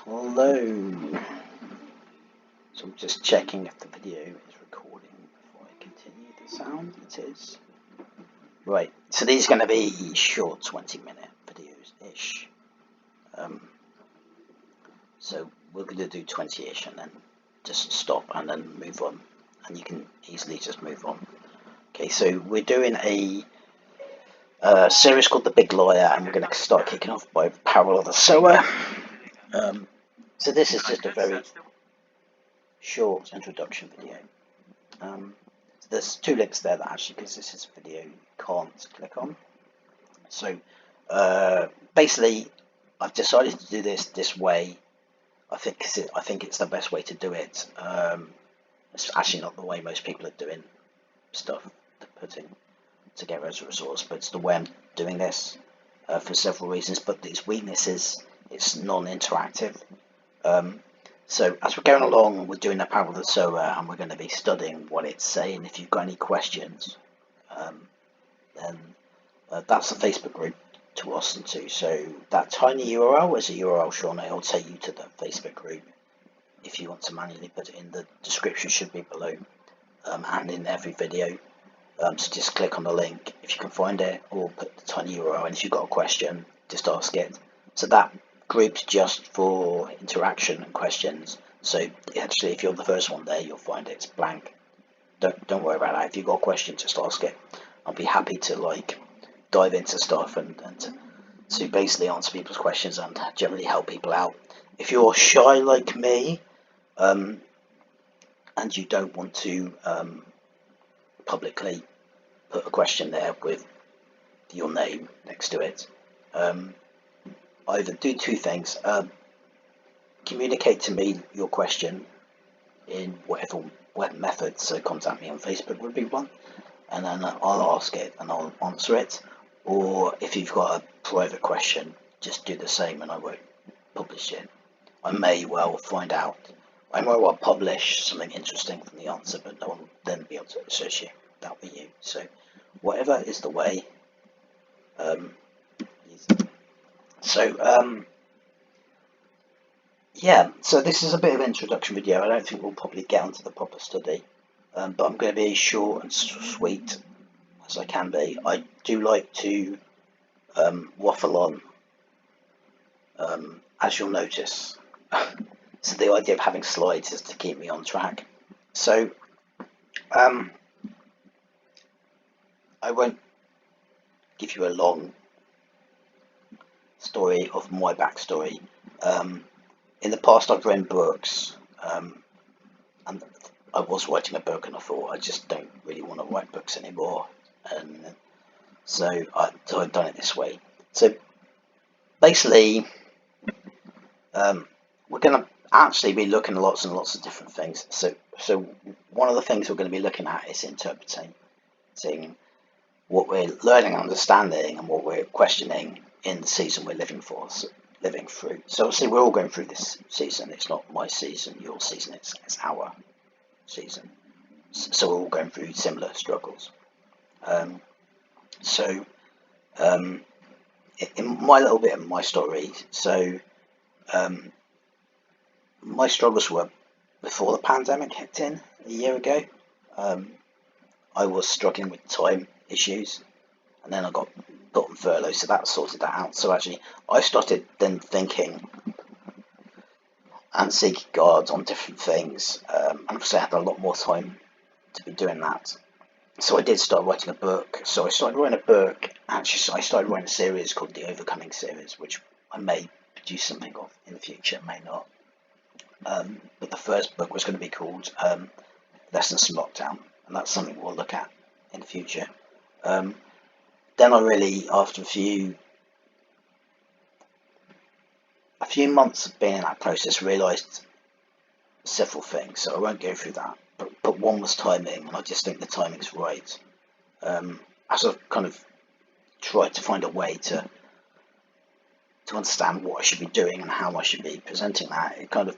Hello. So I'm just checking if the video is recording before I continue the sound. It is. Right, so these are going to be short 20-minute videos-ish. So we're going to do 20-ish and then just stop and then move on. And you can easily just move on. Okay, so we're doing a series called The Big Liar, and we're going to start kicking off by the Parable of the Sower. So this is just a very short introduction video. There's two links there that actually, because this is a video, you can't click on. So basically, I've decided to do this way. I think it's the best way to do it. It's actually not the way most people are doing stuff, putting together as a resource, but it's the way I'm doing this for several reasons. But its weaknesses, it's non-interactive. So as we're going along, we're doing the Parable of the Sower, and we're going to be studying what it's saying. If you've got any questions, then that's the Facebook group to listen to. So that tiny URL is a URL, Sean. It'll take you to the Facebook group. If you want to manually put it in, the description should be below, and in every video. So just click on the link if you can find it, or put the tiny URL. And if you've got a question, just ask it. So that group's just for interaction and questions. So actually, if you're the first one there, you'll find it's blank. Don't worry about that. If you've got a question, just ask it. I'll be happy to dive into stuff and to basically answer people's questions and generally help people out. If you're shy like me, and you don't want to publicly put a question there with your name next to it, either do two things. Communicate to me your question in whatever method. So contact me on Facebook would be one, and then I'll ask it and I'll answer it. Or if you've got a private question, just do the same and I won't publish it. I may well publish something interesting from the answer, but no one will then be able to associate that with you. So whatever is the way. Yeah, so this is a bit of an introduction video. I don't think we'll probably get onto the proper study, but I'm going to be as short and sweet as I can be. I do like to waffle on, as you'll notice. So the idea of having slides is to keep me on track. So I won't give you a long story of my backstory. In the past, I've written books, and I was writing a book, and I thought I just don't really want to write books anymore, and so I've done it this way. So basically, we're going to actually be looking at lots and lots of different things. So one of the things we're going to be looking at is interpreting what we're learning and understanding and what we're questioning in the season we're living through. So obviously we're all going through this season. It's not my season, your season, it's our season. So we're all going through similar struggles. In my little bit of my story, so my struggles were before the pandemic hit in a year ago. I was struggling with time issues, and then I got put on furlough, so that sorted that out. So actually, I started then thinking and seeking God on different things, and obviously I had a lot more time to be doing that. So I did start writing a book. So I started writing a book. Actually, I started writing a series called the Overcoming series, which I may produce something of in the future, may not. But the first book was going to be called Lessons from Lockdown, and that's something we'll look at in the future. Then I really, after a few months of being in that process, realised several things. So I won't go through that. But one was timing, and I just think the timing's right. As I've kind of tried to find a way to understand what I should be doing and how I should be presenting that, it kind of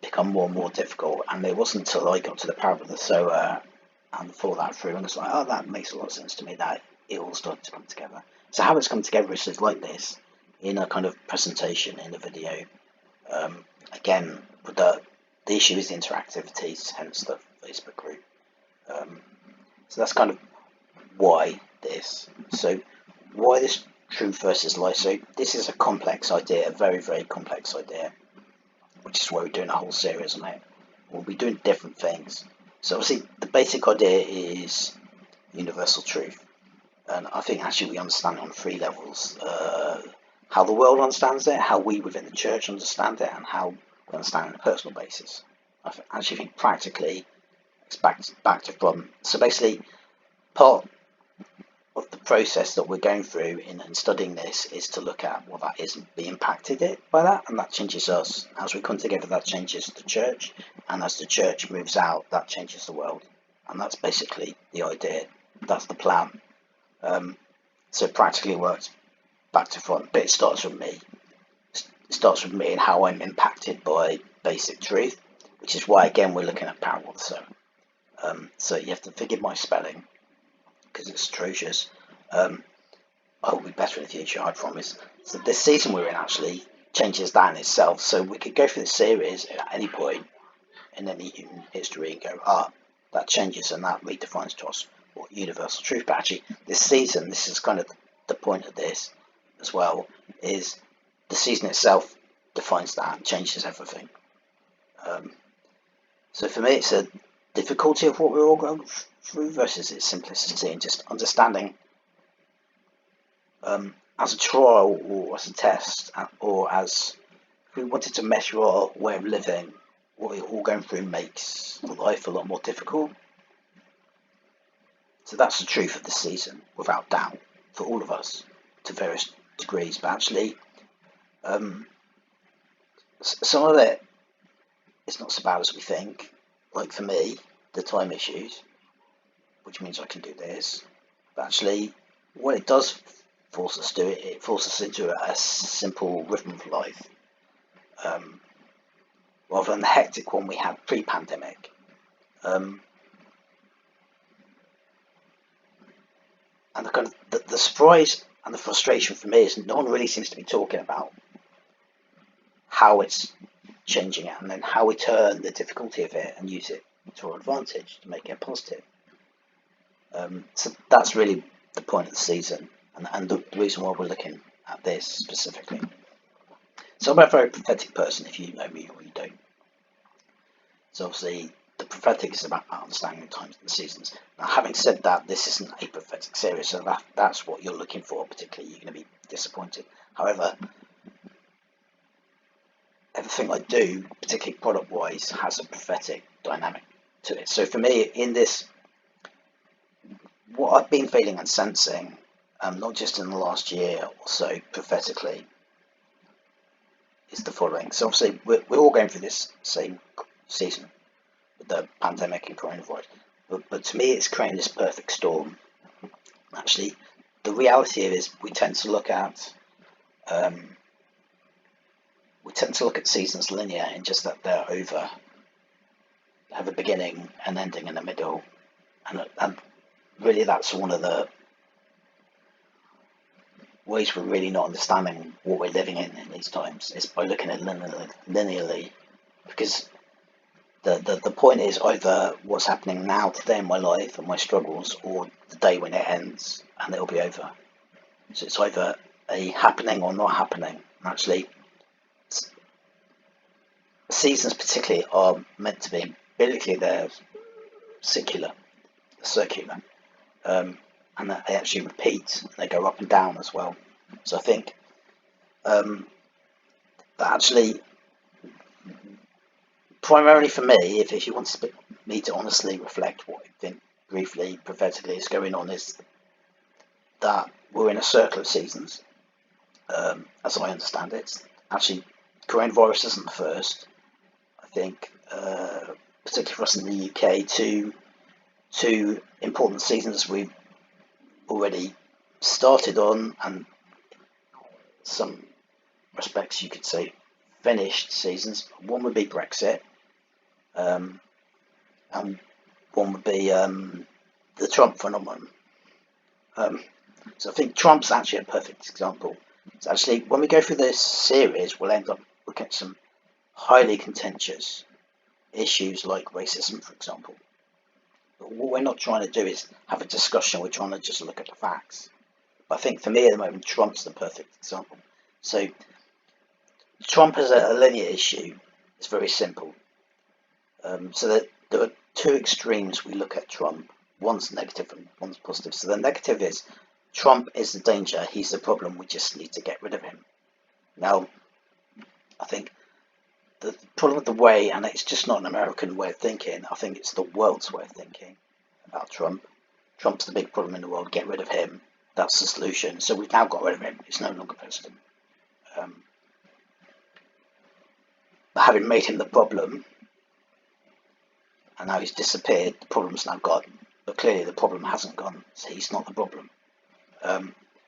become more and more difficult. And it wasn't until I got to the Parable of the Sower and thought that through, and it's like, oh, that makes a lot of sense to me, that it all started to come together. So how it's come together is like this, in a kind of presentation in a video. again, the issue is the interactivities, hence the Facebook group. So that's kind of why this. So why this truth versus lie? So this is a complex idea, a very, very complex idea, which is why we're doing a whole series on it. We'll be doing different things. So obviously the basic idea is universal truth. And I think actually we understand it on three levels. How the world understands it, how we within the church understand it, and how we understand it on a personal basis. I actually think practically it's back to front. So basically, part of the process that we're going through in studying this is to look at what that is and be impacted by that, and that changes us. As we come together, that changes the church, and as the church moves out, that changes the world. And that's basically the idea. That's the plan. So it practically works back to front, but it starts with me. It starts with me and how I'm impacted by basic truth, which is why again we're looking at parable of the sower. So you have to forgive my spelling because it's atrocious. I'll be better in the future, I promise. So this season we're in actually changes that in itself. So we could go through the series at any point in any human history and go, that changes and that redefines to us what universal truth. But actually, this season, this is kind of the point of this as well, is the season itself defines that and changes everything. So for me, it's a difficulty of what we're all going through versus its simplicity and just understanding as a trial or as a test or as if we wanted to measure our way of living, what we're all going through makes life a lot more difficult. So that's the truth of the season, without doubt, for all of us to various degrees. But actually, some of it is not so bad as we think. Like for me, the time issues, which means I can do this. But actually, what it does force us to do, it forces us into a simple rhythm of life, rather than the hectic one we had pre-pandemic. And the kind of the surprise and the frustration for me is no one really seems to be talking about how it's changing it and then how we turn the difficulty of it and use it to our advantage to make it positive. So that's really the point of the season and the reason why we're looking at this specifically. So I'm a very prophetic person, if you know me or you don't. So obviously the prophetic is about understanding the times and the seasons. Now, having said that, this isn't a prophetic series, so that's what you're looking for. Particularly, you're going to be disappointed. However, everything I do, particularly product-wise, has a prophetic dynamic to it. So for me, in this, what I've been feeling and sensing, not just in the last year or so, prophetically, is the following. So obviously, we're all going through this same season with the pandemic and coronavirus, but to me, it's creating this perfect storm. Actually, the reality is we tend to look at seasons linear in just that they're over, have a beginning and ending in the middle, and really that's one of the ways we're really not understanding what we're living in these times is by looking at linearly, because the point is either what's happening now today in my life and my struggles, or the day when it ends and it'll be over. So it's either a happening or not happening. Actually, seasons particularly are meant to be biblically they're circular, and that they actually repeat. They go up and down as well. So I think that actually, primarily for me, if you want me to honestly reflect what I think briefly, prophetically is going on, is that we're in a circle of seasons, as I understand it. Actually, coronavirus isn't the first. I think, particularly for us in the UK, two important seasons we've already started on, and some respects you could say finished seasons. One would be Brexit, and one would be the Trump phenomenon. So I think Trump's actually a perfect example. So actually, when we go through this series, we'll end up looking at some highly contentious issues like racism, for example. But what we're not trying to do is have a discussion, we're trying to just look at the facts. I think for me at the moment, Trump's the perfect example. So Trump as a linear issue is very simple. So that there are two extremes we look at Trump. One's negative and one's positive. So the negative is Trump is the danger, he's the problem, we just need to get rid of him. Now, I think the problem with the way, and it's just not an American way of thinking, I think it's the world's way of thinking about Trump. Trump's the big problem in the world, get rid of him. That's the solution. So we've now got rid of him. He's no longer president. But having made him the problem, and now he's disappeared, the problem's now gone. But clearly the problem hasn't gone, so he's not the problem.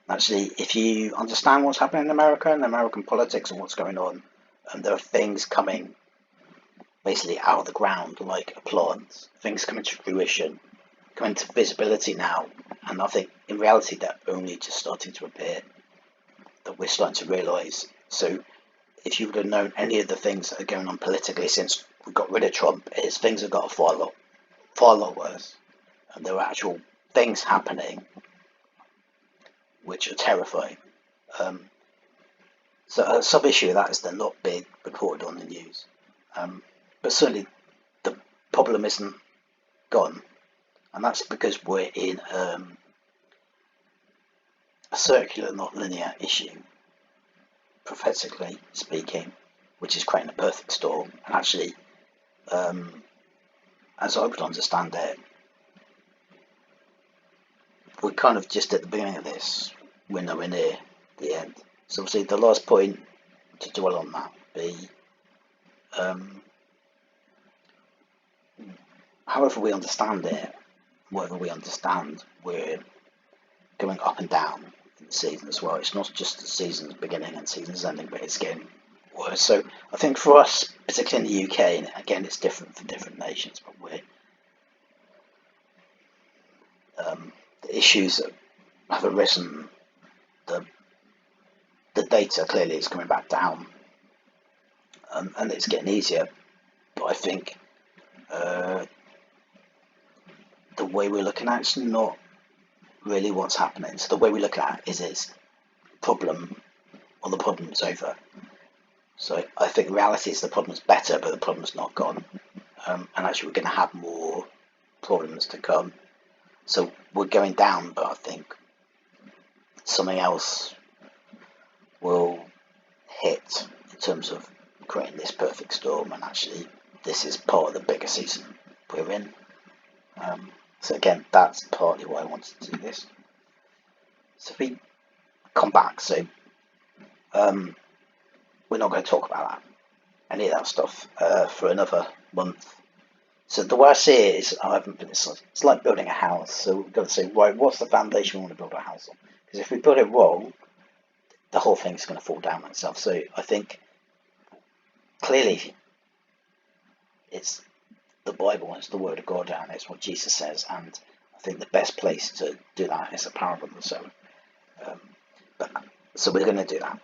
Actually, if you understand what's happening in America and American politics and what's going on, there are things coming basically out of the ground like a plant, things coming to fruition, coming to visibility now, and I think in reality they're only just starting to appear, that we're starting to realise. So if you would have known any of the things that are going on politically since we got rid of Trump, is things have got far a lot worse, and there are actual things happening which are terrifying. So a sub-issue of that is they're not being reported on the news. But certainly the problem isn't gone, and that's because we're in a circular, not linear issue, prophetically speaking, which is creating a perfect storm. And actually, as I would understand it, we're kind of just at the beginning of this, we're nowhere near the end. So obviously the last point to dwell on that would be, however we understand it, whatever we understand, we're going up and down in the season as well. It's not just the season's beginning and season's ending, but it's getting worse. So I think for us, particularly in the UK, and again it's different for different nations, but we're the issues that have arisen, the data clearly is coming back down, and it's getting easier. But I think the way we're looking at it's not really what's happening. So the way we look at it is problem, or the problem's over. So I think the reality is the problem's better, but the problem's not gone. And actually we're going to have more problems to come. So we're going down, but I think something else will hit in terms of creating this perfect storm, and actually this is part of the bigger season we're in. So again, that's partly why I wanted to do this. So if we come back, so we're not going to talk about that, any of that stuff, for another month. So the way I see it is, it's like building a house. So we've got to say, right, what's the foundation we want to build our house on? Because if we build it wrong, the whole thing's going to fall down on itself. So I think clearly it's the Bible, it's the Word of God, and it's what Jesus says. And I think the best place to do that is a parable of the sower. So we're going to do that.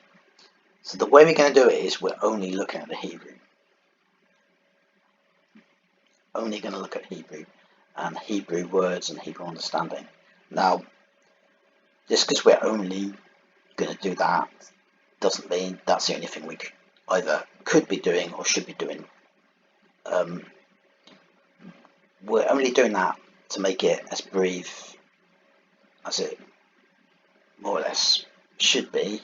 So the way we're going to do it is we're only looking at the Hebrew. Only going to look at Hebrew and Hebrew words and Hebrew understanding. Now, just because we're only going to do that doesn't mean that's the only thing we either could be doing or should be doing. We're only doing that to make it as brief as it more or less should be,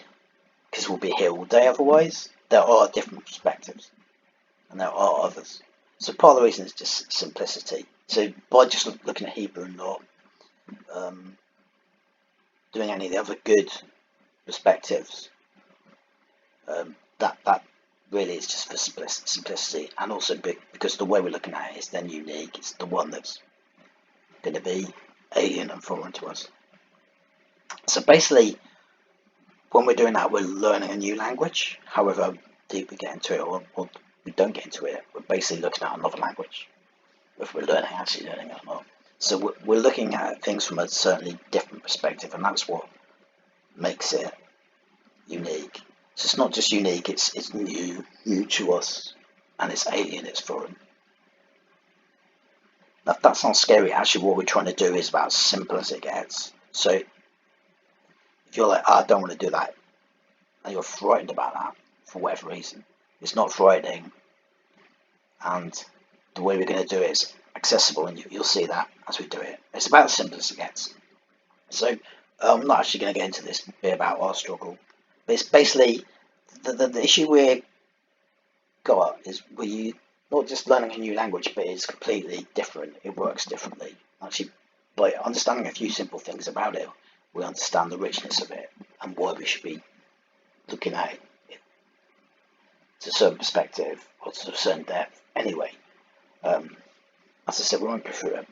because we'll be here all day otherwise. There are different perspectives, and there are others. So part of the reason is just simplicity. So by just looking at Hebrew and not doing any of the other good perspectives, that really is just for simplicity, and also because the way we're looking at it is then unique. It's the one that's going to be alien and foreign to us. So basically, when we're doing that, we're learning a new language. However deep we get into it, or we don't get into it, we're basically looking at another language, if we're actually learning it or not. So we're looking at things from a certainly different perspective, and that's what makes it unique. So it's not just unique, it's new to us. and it's alien, it's foreign. That's not scary. Actually, what we're trying to do is about as simple as it gets. So if you're like, I don't want to do that, and you're frightened about that for whatever reason, it's not frightening, and the way we're going to do it is accessible, and you'll see that as we do it. It's about as simple as it gets. So I'm not actually going to get into this bit about our struggle, but it's basically the issue we got is we not just learning a new language, but it's completely different. It works differently. Actually, by understanding a few simple things about it, we understand the richness of it and why we should be looking at it to a certain perspective or to a certain depth. Anyway, as I said, we won't go through it,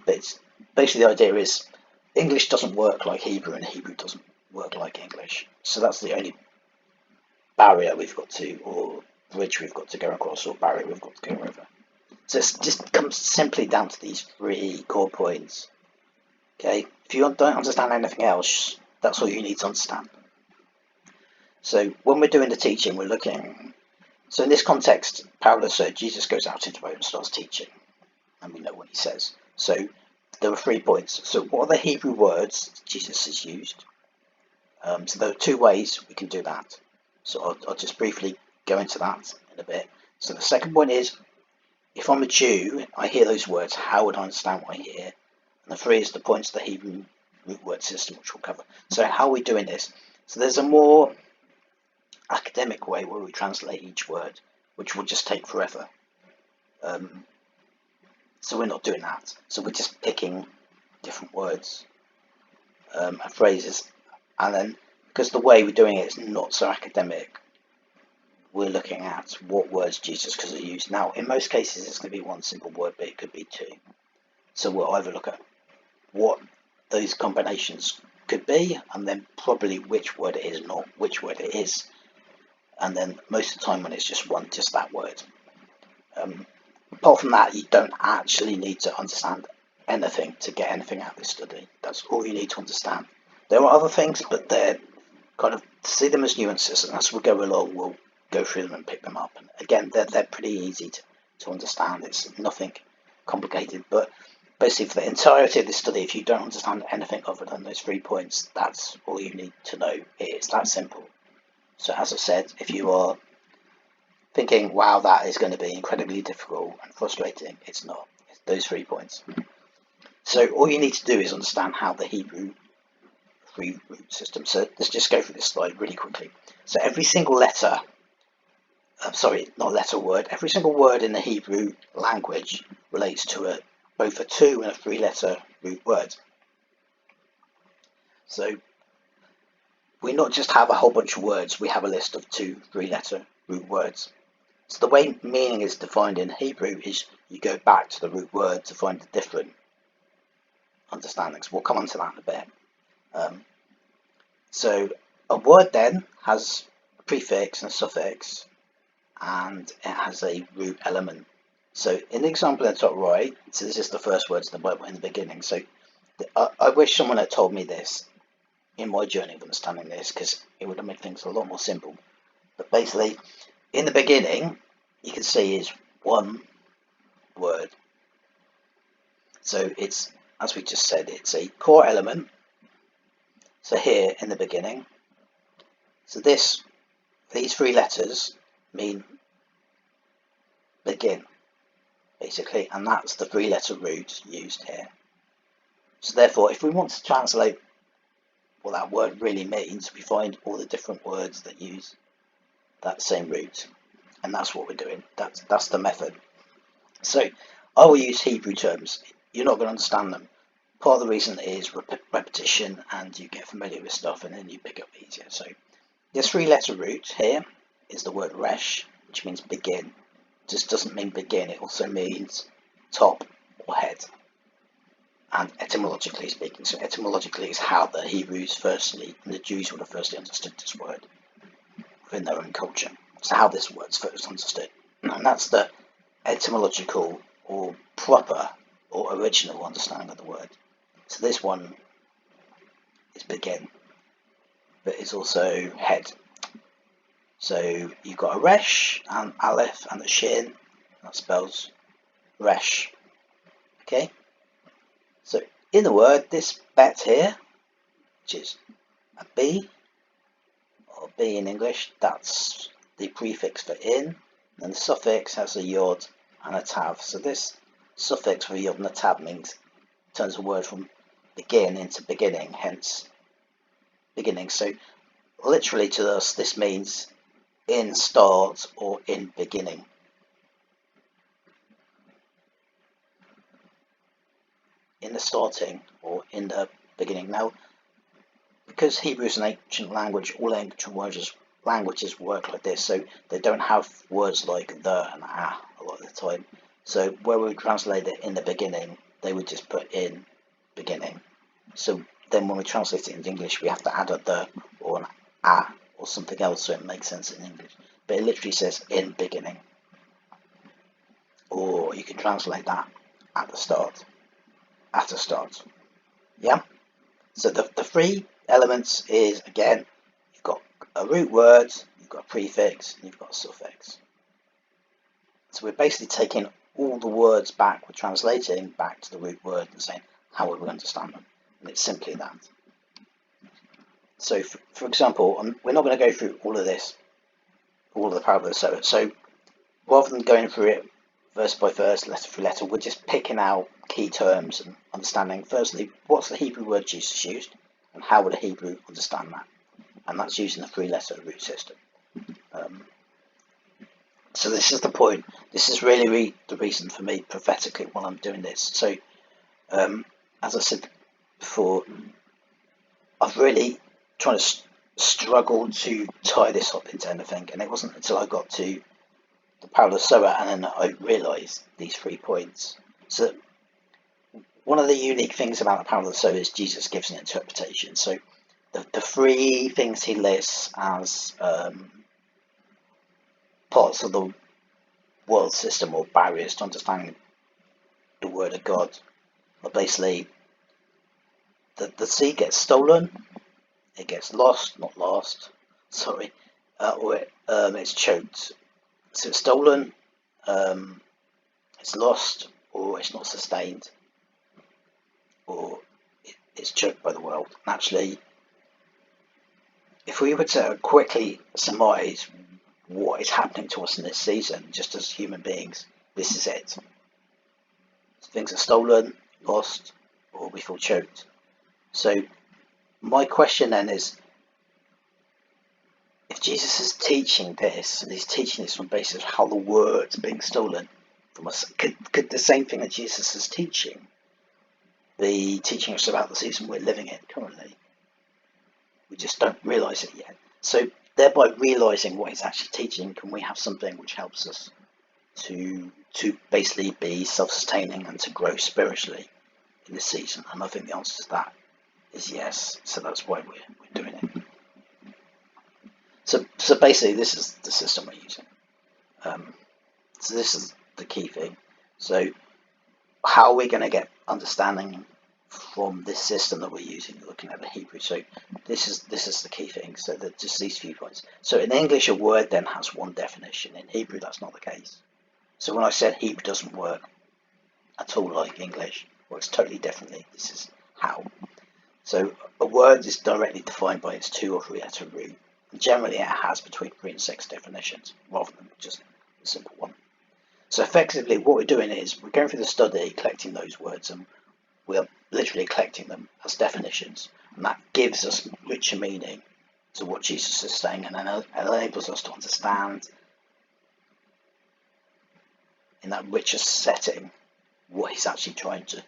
but it's basically the idea is English doesn't work like Hebrew, and Hebrew doesn't work like English. So that's the only barrier we've got to, or bridge we've got to go across, or barrier we've got to go over. So it just comes simply down to these 3 core points. Okay, if you don't understand anything else, that's all you need to understand. So when we're doing the teaching, we're looking. So in this context, parallel, so Jesus goes out into the road and starts teaching, and we know what he says. So there were 3 points. So what are the Hebrew words Jesus has used? So there are 2 ways we can do that. So I'll just briefly go into that in a bit. So the second point is, if I'm a Jew, I hear those words, how would I understand what I hear? And the 3 is the points of the Hebrew root word system, which we'll cover. So how are we doing this? So there's a more academic way where we translate each word, which will just take forever. So we're not doing that. So we're just picking different words and phrases, and then because the way we're doing it is not so academic, we're looking at what words Jesus could have used. Now, in most cases, it's going to be 1 simple word, but it could be 2. So we'll either look at what those combinations could be, and then probably which word it is, not which word it is. And then most of the time when it's just one, just that word. Apart from that, you don't actually need to understand anything to get anything out of this study. That's all you need to understand. There are other things, but they're kind of, see them as nuances, and as we go along, we'll go through them and pick them up. And again, they're pretty easy to understand. It's nothing complicated, but basically for the entirety of this study, if you don't understand anything other than those 3 points, that's all you need to know. It's that simple. So as I said, if you are thinking, wow, that is going to be incredibly difficult and frustrating, it's not. It's those 3 points. So all you need to do is understand how the Hebrew 3 root system. So let's just go through this slide really quickly. So every single letter, every single word in the Hebrew language relates to both a 2 and a 3 letter root word. So we not just have a whole bunch of words, we have a list of 2 3-letter root words. So the way meaning is defined in Hebrew is you go back to the root word to find the different understandings. We'll come on to that in a bit. So a word then has a prefix and a suffix, and it has a root element. So in the example in the top right, so this is the first words in the Bible in the beginning. So I wish someone had told me this in my journey of understanding this, because it would have made things a lot more simple. But basically, in the beginning, you can see is 1 word. So it's, as we just said, it's a core element. So here in the beginning, so these 3 letters mean begin, basically, and that's the 3-letter root used here. So therefore, if we want to translate what that word really means, we find all the different words that use that same root, and that's what we're doing. That's the method. So I will use Hebrew terms. You're not going to understand them. Part of the reason is repetition, and you get familiar with stuff, and then you pick up easier. So this 3-letter root here is the word resh, which means begin. It just doesn't mean begin, it also means top or head. And etymologically speaking, so etymologically is how the Hebrews firstly, and the Jews would have firstly understood this word within their own culture. So how this word's first understood. And that's the etymological or proper or original understanding of the word. So this one is begin, but it's also head. So you've got a resh, and aleph, and a shin. That spells resh. Okay. So in the word, this bet here, which is a B, or B in English, that's the prefix for in, and the suffix has a yod and a tav. So this suffix for yod and a tav turns a word from begin into beginning, hence beginning. So literally to us, this means in start or in beginning. In the starting or in the beginning. Now, because Hebrew is an ancient language, all ancient languages work like this, so they don't have words like the and a lot of the time. So where we would translate it in the beginning, they would just put in beginning. So then when we translate it into English, we have to add a the or an a or something else so it makes sense in English. But it literally says in beginning. Or you can translate that at the start. At a start. Yeah? So the three elements is, again, you've got a root word, you've got a prefix, and you've got a suffix. So we're basically taking all the words back, we're translating back to the root word and saying, how would we understand them? And it's simply that. So, for example, we're not going to go through all of this, all of the parable of the sower. So rather than going through it verse by verse, letter for letter, we're just picking out key terms and understanding, firstly, what's the Hebrew word Jesus used, and how would a Hebrew understand that? And that's using the three-letter root system. So this is the point. This is really the reason for me prophetically while I'm doing this. So, as I said before, I've really tried to struggle to tie this up into anything, and it wasn't until I got to the parable of the sower and then I realised these 3 points. So one of the unique things about the parable of the sower is Jesus gives an interpretation. So the 3 things he lists as parts of the world system or barriers to understanding the word of God are basically the seed gets stolen, it gets lost, not lost, sorry, or it's choked. So it's stolen, it's lost, or it's not sustained, or it's choked by the world. And actually, if we were to quickly surmise what is happening to us in this season, just as human beings, this is it. Things are stolen, lost, or we feel choked. So my question then is, if Jesus is teaching this, and he's teaching this on the basis of how the word's being stolen from us, could the same thing that Jesus is teaching be teaching us about the season we're living in currently? We just don't realise it yet. So thereby realising what he's actually teaching, can we have something which helps us to basically be self-sustaining and to grow spiritually in this season? And I think the answer to that is yes. So that's why we're doing it. So basically, this is the system we're using. So this is the key thing. So how are we going to get understanding from this system that we're using, looking at the Hebrew? So this is the key thing. So that just these few points. So in English, a word then has one definition. In Hebrew, that's not the case. So when I said Hebrew doesn't work at all like English, works totally differently. This is how. So a word is directly defined by its 2 or 3 letter root. And generally, it has between 3 and 6 definitions, rather than just a simple one. So effectively, what we're doing is we're going through the study, collecting those words, and we're literally collecting them as definitions. And that gives us richer meaning to what Jesus is saying, and then it enables us to understand in that richer setting what he's actually trying to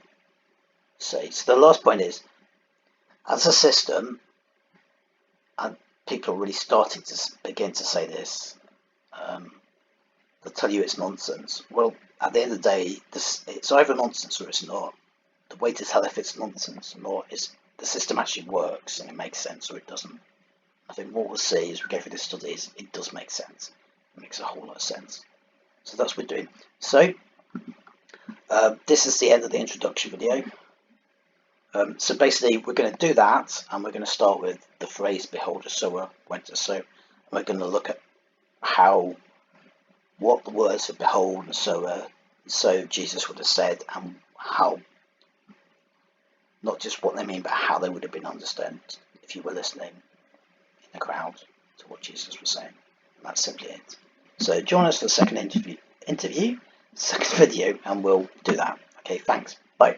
say. So the last point is, as a system, and people are really starting to begin to say this, they'll tell you it's nonsense. Well, at the end of the day, it's either nonsense or it's not. The way to tell if it's nonsense or not is the system actually works and it makes sense or it doesn't. I think what we'll see as we go through this study is it does make sense. It makes a whole lot of sense. So that's what we're doing. So this is the end of the introduction video. So basically, we're going to do that, and we're going to start with the phrase "Behold, a sower went to sow," and we're going to look at what the words of behold and so Jesus would have said, and how, not just what they mean, but how they would have been understood if you were listening in the crowd to what Jesus was saying. And that's simply it. So join us for the second second video, and we'll do that. Okay, thanks. Bye.